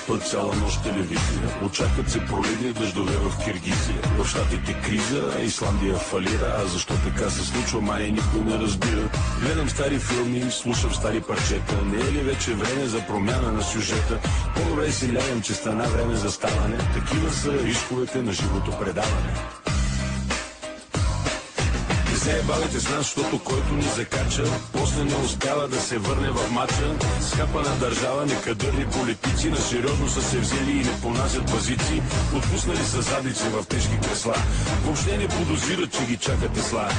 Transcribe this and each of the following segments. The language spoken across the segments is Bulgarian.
път цяла нощ телевизия. Очакват се проливни дъждове в Киргизия. В щатите криза, Исландия фалира. А защо така се случва, май никой не разбира. Гледам стари филми, слушам стари парчета. Не е ли вече време за промяна на сюжета? По-добре си лягам, че стана време за ставане. Такива са рисковете на живото предаване. Не се бавите с нас, защото който ни закача, после не успява да се върне в матча. Скапана държава, некадърни политици, на сериозно са се взели и не понасят базици. Отпуснали са задници в тежки кресла. Въобще не подозират, че ги чака Тесла.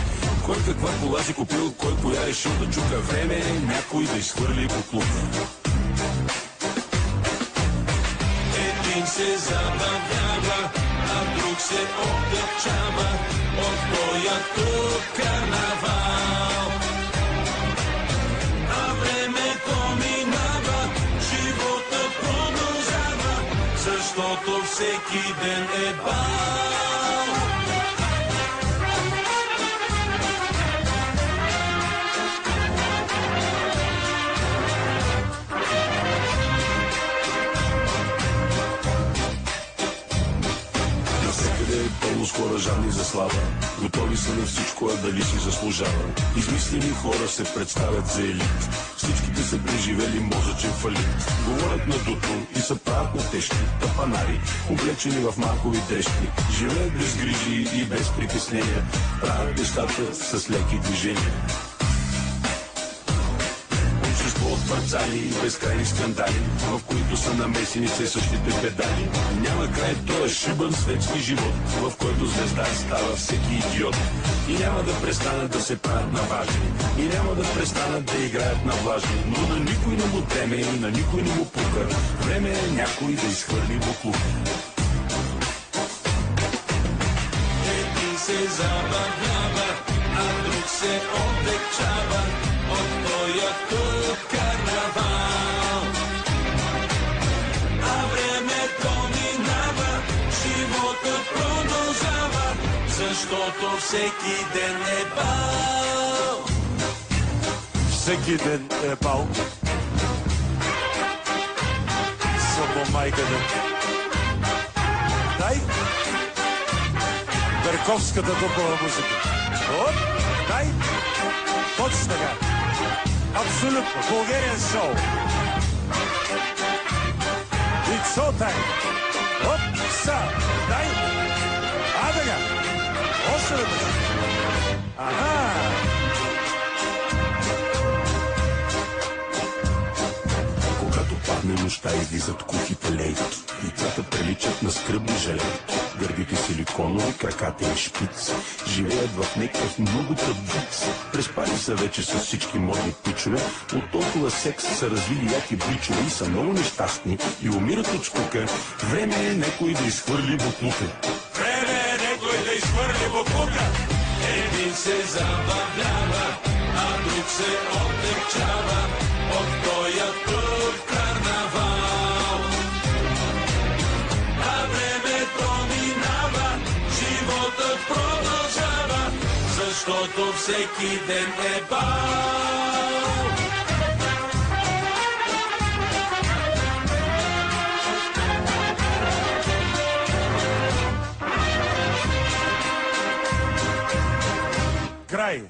Кой каква кола си купил, кой коя решил да чука. Време е някой да изхвърли буклук. Един се забавлява, а друг се отдъчава от твоя тук карнавал. А времето минава, живота продължава, защото всеки ден е бал. Пълно с хора жадни за слава, готови са на всичко, а дали си заслужава. Измислени хора се представят за елит, всичките са преживели мозъчен фалит. Говорят на дуто и са правят на тежки тапанари, облечени в маркови дрежки. Живеят без грижи и без притеснения, правят нещата с леки движения. От парцали и безкрайни скандали, в които са намесени все същите педали. Няма край този шибан светски живот, в който звезда става всеки идиот. И няма да престанат да се правят на важни, и няма да престанат да играят на влажни. Но на никой не му теме и на никой не му пука. Време е някой да изхвърли буклук. Един се забавлява, а друг се отдечава от твоя тук карнавал. А времето минава, живота продължава, защото всеки ден е бал. Всеки ден е бал. Само майката. Дай Берковската топова музика. Оп, дай. Точно така. Абсолютно. Българен шоу. It's show time. Оп, са, дай. А така. Още веднъж. Аха. Когато падне нощта, излизат кухите лейки. Лицата приличат на скръбни жалейки. Гърдите силиконови, краката и шпиц. Живеят в някакъв много тъп виц. Преспали са вече с всички модни пичове. От толкова секс са развили яки бричове и са много нещастни и умират от скука. Време е някой да изхвърли буклука. Време е някой да изхвърли буклука. Един се забавлява, а друг се отдъчава от тоя тук карнавал. А времето минава, животът продължава, защото всеки ден е бал. Край.